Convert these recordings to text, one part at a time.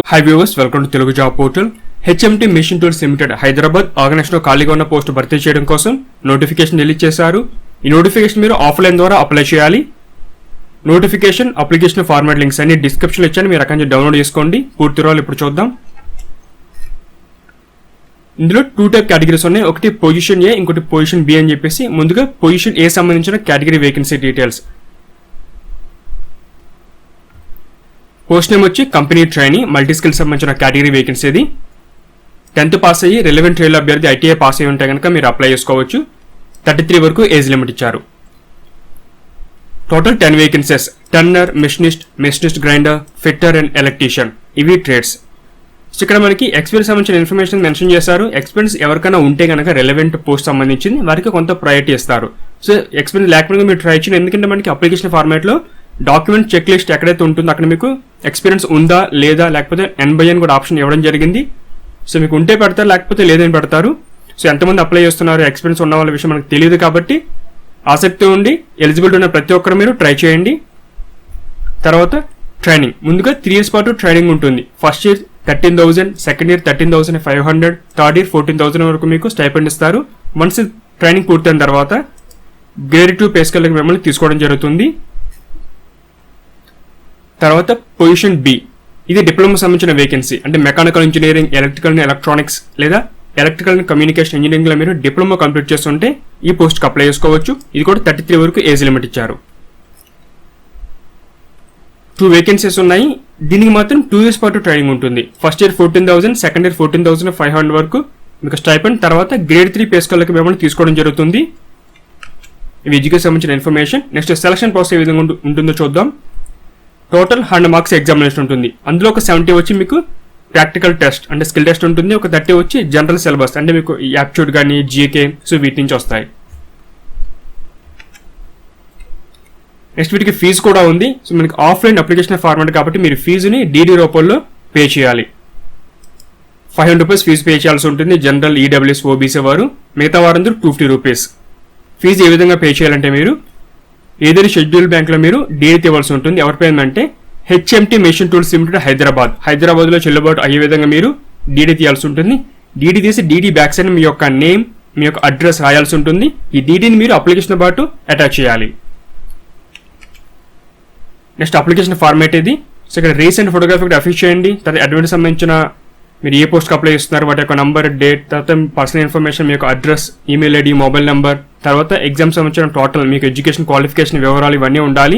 High viewers, welcome to Telugu job portal. HMT machine tools limited Hyderabad ఆర్గనైజేషన్లో ఖాళీగా ఉన్న post భర్తీ చేయడం కోసం నోటిఫికేషన్ రిలీజ్ చేశారు. ఈ నోటిఫికేషన్ మీరు ఆఫ్లైన్ ద్వారా అప్లై చేయాలి. నోటిఫికేషన్, అప్లికేషన్ ఫార్మాట్ లింక్స్ అన్ని డిస్క్రిప్షన్లో ఇచ్చాను, మీరు అక్కడి నుంచి డౌన్లోడ్ చేసుకోండి. పూర్తి వివరాలు ఇప్పుడు చూద్దాం. ఇందులో 2 టైప్ కేటగిరీస్ ఉన్నాయి. ఒకటి పొజిషన్ ఏ, ఇంకోటి పొజిషన్ బి అని చెప్పేసి. ముందుగా పొజిషన్ ఏ సంబంధించిన category vacancy details. Post name వచ్చి కంపెనీ ట్రైనీ, మల్టీ స్కిల్ సంబంధించిన కేటగిరీ వేకెన్సీ ఇది. 10th పాస్ అయ్యి రిలవెంట్ ట్రేడ్ అభ్యర్థి ఐటీఐ పాస్ అయ్యి ఉంటే కనుక మీరు అప్లై చేసుకోవచ్చు. 33 వరకు ఏజ్ లిమిట్ ఇచ్చారు. Total 10 vacancies. Turner, machinist grinder, fitter and electrician, ఇవి ట్రేడ్స్. సో ఇక్కడ మనకి ఎక్స్పీరియన్స్ సంబంధించిన ఇన్ఫర్మేషన్ మెన్షన్ చేశారు. ఎక్స్పీరియన్స్ ఎవరికైనా ఉంటే కనుక రెలవెంట్ పోస్ట్ సంబంధించింది వారికి కొంత ప్రయారిటీ ఇస్తారు. సో ఎక్స్పీరియన్స్ లేకపోతే మీరు ట్రై చేయండి. ఎందుకంటే మనకి అప్లికేషన్ ఫార్మాట్లో డాక్యుమెంట్ చెక్ లిస్ట్ ఎక్కడైతే ఉంటుందో అక్కడ మీకు ఎక్స్పీరియన్స్ ఉందా లేదా, లేకపోతే NBN కూడా ఆప్షన్ ఇవ్వడం జరిగింది. సో మీకు ఉంటే పెడతారు, లేకపోతే లేదని పెడతారు. సో ఎంతమంది అప్లై చేస్తున్నారు, ఎక్స్పీరియన్స్ ఉన్న వాళ్ళ విషయం మనకు తెలియదు. కాబట్టి ఆసక్తి ఉండి ఎలిజిబిలిటీ ఉన్న ప్రతి ఒక్కరు మీరు ట్రై చేయండి. తర్వాత ట్రైనింగ్. ముందుగా 3 years పాటు ట్రైనింగ్ ఉంటుంది. First year 13,000, second year 13,500, third year 14,000 వరకు మీకు స్టైపెండ్ ఇస్తారు. వన్స్ ట్రైనింగ్ పూర్తయిన తర్వాత గ్రేడ్ 2 పే స్కేల్కి మిమ్మల్ని తీసుకోవడం జరుగుతుంది. తర్వాత పొజిషన్ బి, ఇది డిప్లొమా సంబంధించిన వేకెన్సీ. అంటే mechanical engineering, electrical and electronics లేదా ఎలక్ట్రికల్ అండ్ కమ్యూనికేషన్ ఇంజనీరింగ్లో మీరు డిప్లొమా కంప్లీట్ చేస్తుంటే ఈ పోస్ట్కి అప్లై చేసుకోవచ్చు. ఇది కూడా 33 వరకు ఏజ్ లిమిట్ ఇచ్చారు. 2 వేకెన్సీస్ ఉన్నాయి. దీనికి మాత్రం 2 years పాటు ట్రైనింగ్ ఉంటుంది. ఫస్ట్ ఇయర్ 14,000, సెకండ్ ఇయర్ 14,500 వరకు మీకు స్టైపెండ్. తర్వాత గ్రేడ్ 3 పే స్కేల్కి మిమ్మల్ని తీసుకోవడం జరుగుతుంది. ఇవి ఎడ్యుకేషన్ సంబంధించిన ఇన్ఫర్మేషన్. నెక్స్ట్ సెలక్షన్ ప్రాసెస్ ఏ విధంగా ఉంటుందో చూద్దాం. టోటల్ 100 మార్క్స్ ఎగ్జామినేషన్ ఉంటుంది. అందులో ఒక 70 వచ్చి మీకు ప్రాక్టికల్ టెస్ట్ అంటే స్కిల్ టెస్ట్ ఉంటుంది. ఒక 30 వచ్చి జనరల్ సిలబస్ అంటే మీకు యాప్ట్యూడ్ కానీ జీకే, సో వీటి నుంచి వస్తాయి. నెక్స్ట్ వీటికి ఫీజు కూడా ఉంది. సో మనకి ఆఫ్లైన్ అప్లికేషన్ ఫార్మాట్ కాబట్టి మీరు ఫీజుని డీడీ రూపంలో పే చేయాలి. 500 రూపీస్ ఫీజు పే చేయాల్సి ఉంటుంది జనరల్, ఈడబ్ల్యూఎస్, ఓబీసీ వారు. మిగతా వారందరూ 250 రూపీస్. ఫీజు ఏ విధంగా పే చేయాలంటే మీరు ఏదైనా షెడ్యూల్ బ్యాంక్లో మీరు డీడీ తీయవలసి ఉంటుంది. ఎవరి పేరు అంటే హెచ్ఎంటీ మెషిన్ టూల్స్ లిమిటెడ్ హైదరాబాద్లో చెల్లుబాటు అయ్యే విధంగా మీరు డీడీ తీయాల్సి ఉంటుంది. డీడీ తీసి డీడీ బ్యాక్ సైడ్ మీ యొక్క నేమ్, మీ యొక్క అడ్రస్ రాయాల్సి ఉంటుంది. ఈ డీడీని మీరు అప్లికేషన్ పాటు అటాచ్ చేయాలి. నెక్స్ట్ అప్లికేషన్ ఫార్మాట్ ఇది. సో ఇక్కడ రీసెంట్ ఫోటోగ్రఫీ అఫీష్ చేయండి. తర్వాత అడ్వాన్స్ సంబంధించిన మీరు ఏ పోస్ట్కి అప్లై చేస్తున్నారు, వాటి యొక్క నంబర్, డేట్, తర్వాత పర్సనల్ ఇన్ఫర్మేషన్, మీ యొక్క address, email ID, mobile number, తర్వాత ఎగ్జామ్ సంబంధించిన టోటల్ మీకు ఎడ్యుకేషన్ క్వాలిఫికేషన్ వివరాలు ఇవన్నీ ఉండాలి.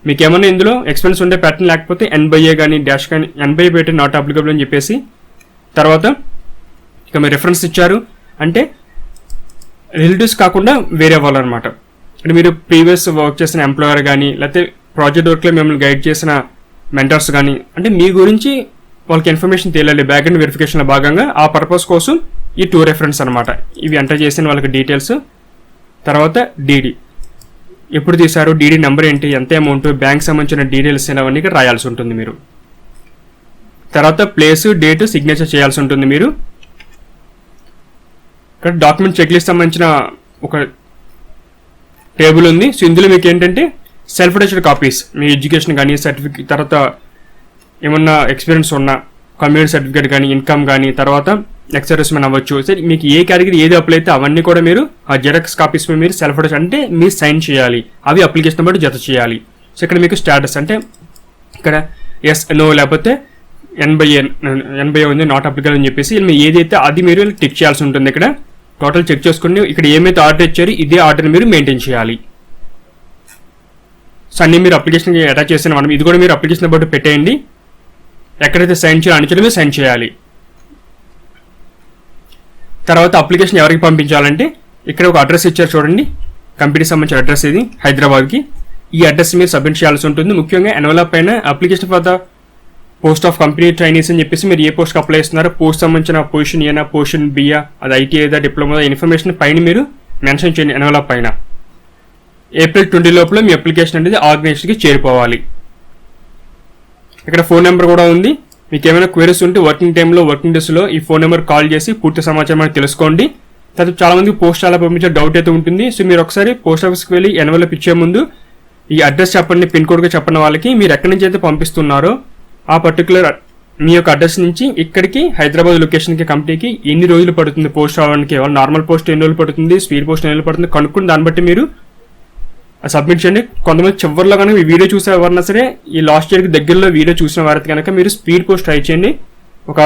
మీకు ఏమైనా ఇందులో ఎక్స్పీరియన్స్ ఉంటే పెట్టండి, లేకపోతే NBA కానీ డాష్ కానీ NBA పెట్టి నాట్ అప్లికబుల్ అని చెప్పేసి. తర్వాత ఇక మీరు రిఫరెన్స్ ఇచ్చారు అంటే రిలేటివ్స్ కాకుండా వేరే వాళ్ళు అనమాట. అంటే మీరు ప్రీవియస్ వర్క్ చేసిన ఎంప్లాయర్ కానీ, లేకపోతే ప్రాజెక్ట్ వర్క్లో మిమ్మల్ని గైడ్ చేసిన మెంటర్స్ కానీ, అంటే మీ గురించి వాళ్ళకి ఇన్ఫర్మేషన్ తెలియాలి బ్యాక్-ఎండ్ వెరిఫికేషన్లో భాగంగా. ఆ పర్పస్ కోసం ఈ 2 రెఫరెన్స్ అనమాట. ఇవి ఎంటర్ చేసిన వాళ్ళకి డీటెయిల్స్. తర్వాత డీడీ ఎప్పుడు తీశారు, డీడీ నెంబర్ ఏంటి, ఎంత అమౌంట్, బ్యాంక్ సంబంధించిన డీటెయిల్స్ అవన్నీ ఇక్కడ రాయాల్సి ఉంటుంది మీరు. తర్వాత ప్లేస్, డేట్, సిగ్నేచర్ చేయాల్సి ఉంటుంది మీరు. ఇక్కడ డాక్యుమెంట్ చెక్ లిస్ట్ సంబంధించిన ఒక టేబుల్ ఉంది. సో ఇందులో మీకు ఏంటంటే సెల్ఫ్ అటెస్టెడ్ కాపీస్, మీ ఎడ్యుకేషన్ కానీ, సర్టిఫికేట్, తర్వాత ఏమన్నా ఎక్స్పీరియన్స్ ఉన్న కమ్యూనిటీ సర్టిఫికేట్ కానీ, ఇన్కమ్ కానీ, తర్వాత ఎక్సర్విస్మెన్ అవ్వచ్చు. సరే మీకు ఏ కేటగిరీ ఏది అప్లై అయితే అవన్నీ కూడా మీరు ఆ జెరాక్స్ కాపీస్ మీరు సెల్ఫ్ అటెస్ట్ అంటే మీరు సైన్ చేయాలి. అవి అప్లికేషన్ బట్టి జత చేయాలి. సో ఇక్కడ మీకు స్టేటస్ అంటే ఇక్కడ ఎస్, నో, లేకపోతే NBA ఉంది, నాట్ అప్లికబుల్ అని చెప్పేసి మీరు ఏదైతే అది మీరు టిక్ చేయాల్సి ఉంటుంది. ఇక్కడ టోటల్ చెక్ చేసుకోండి. ఇక్కడ ఏమైతే ఆర్డర్ ఇచ్చారో ఇదే ఆర్డర్ని మీరు మెయింటైన్ చేయాలి. సో అన్నీ మీరు అప్లికేషన్ అటాచ్ చేసిన మనం ఇది కూడా మీరు అప్లికేషన్ బట్టి పెట్టేయండి. ఎక్కడైతే సైన్ చేయాలో అన్ని మీరు సైన్ చేయాలి. తర్వాత అప్లికేషన్ ఎవరికి పంపించాలంటే ఇక్కడ ఒక అడ్రస్ ఇచ్చారు చూడండి, కంపెనీకి సంబంధించిన అడ్రస్ ఇది హైదరాబాద్కి. ఈ అడ్రస్ మీరు సబ్మిట్ చేయాల్సి ఉంటుంది. ముఖ్యంగా ఎన్వలప్ పైన application for the post of company trainees అని చెప్పేసి మీరు ఏ పోస్ట్కి అప్లై చేస్తున్నారో, పోస్ట్ సంబంధించిన పొజిషన్ ఏనా, పొజిషన్ బియా, అది ఐటీఐదా, డిప్లొమా, ఇన్ఫర్మేషన్ పైన మీరు మెన్షన్ చేయండి ఎన్వలప్ పైన. April 20 లోపల మీ అప్లికేషన్ అనేది ఆర్గనైజేషన్కి చేరిపోవాలి. ఇక్కడ ఫోన్ నెంబర్ కూడా ఉంది. మీకు ఏమైనా క్వైరీస్ ఉంటే వర్కింగ్ టైంలో, వర్కింగ్ డేస్లో ఈ ఫోన్ నెంబర్ కాల్ చేసి పూర్తి సమాచారం మనకు తెలుసుకోండి. తర్వాత చాలా మందికి పోస్ట్ అలా పంపించే డౌట్ అయితే ఉంటుంది. సో మీరు ఒకసారి పోస్ట్ ఆఫీస్కి వెళ్ళి ఎన్వలప్ ఇచ్చే ముందు ఈ అడ్రస్ చెప్పండి, పిన్ కోడ్గా చెప్పిన వాళ్ళకి మీరు ఎక్కడి నుంచి అయితే పంపిస్తున్నారో ఆ పర్టికులర్ మీ యొక్క అడ్రస్ నుంచి ఇక్కడికి హైదరాబాద్ లొకేషన్కి కంపెనీకి ఎన్ని రోజులు పడుతుంది పోస్ట్ అవ్వడానికి, నార్మల్ పోస్ట్ ఎన్ని రోజులు పడుతుంది, స్పీడ్ పోస్ట్ ఎన్ని రోజులు పడుతుంది కనుక్కుని దాన్ని బట్టి మీరు సబ్మిట్ చేయండి. కొంతమంది చివరిలో కనుక ఈ వీడియో చూసే ఎవరన్నా సరే ఈ లాస్ట్ ఇయర్కి దగ్గరలో వీడియో చూసిన వారికి కనుక మీరు స్పీడ్ పోస్ట్ ట్రై చేయండి. ఒక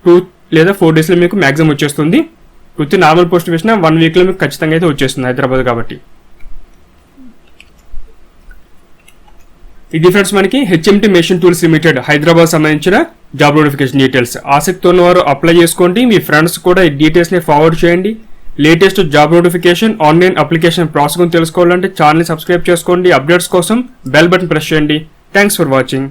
2 లేదా 4 డేస్లో మీకు మ్యాక్సిమం వచ్చేస్తుంది. పూర్తి నార్మల్ పోస్ట్ వేసినా 1 వీక్లో మీకు ఖచ్చితంగా అయితే వచ్చేస్తుంది హైదరాబాద్ కాబట్టి. ఇది ఫ్రెండ్స్ మనకి HMT machine tools limited Hyderabad సంబంధించిన జాబ్ నోటిఫికేషన్ డీటెయిల్స్. ఆసక్తి ఉన్నవారు అప్లై చేసుకోండి, మీ ఫ్రెండ్స్ కూడా ఈ డీటెయిల్స్ని ఫార్వర్డ్ చేయండి. Latest job notification online application process గురించి తెలుసుకోవాలంటే ఛానల్ని సబ్స్క్రైబ్ చేసుకోండి. అప్డేట్స్ కోసం బెల్ బటన్ ప్రెస్ చేయండి. Thanks for watching.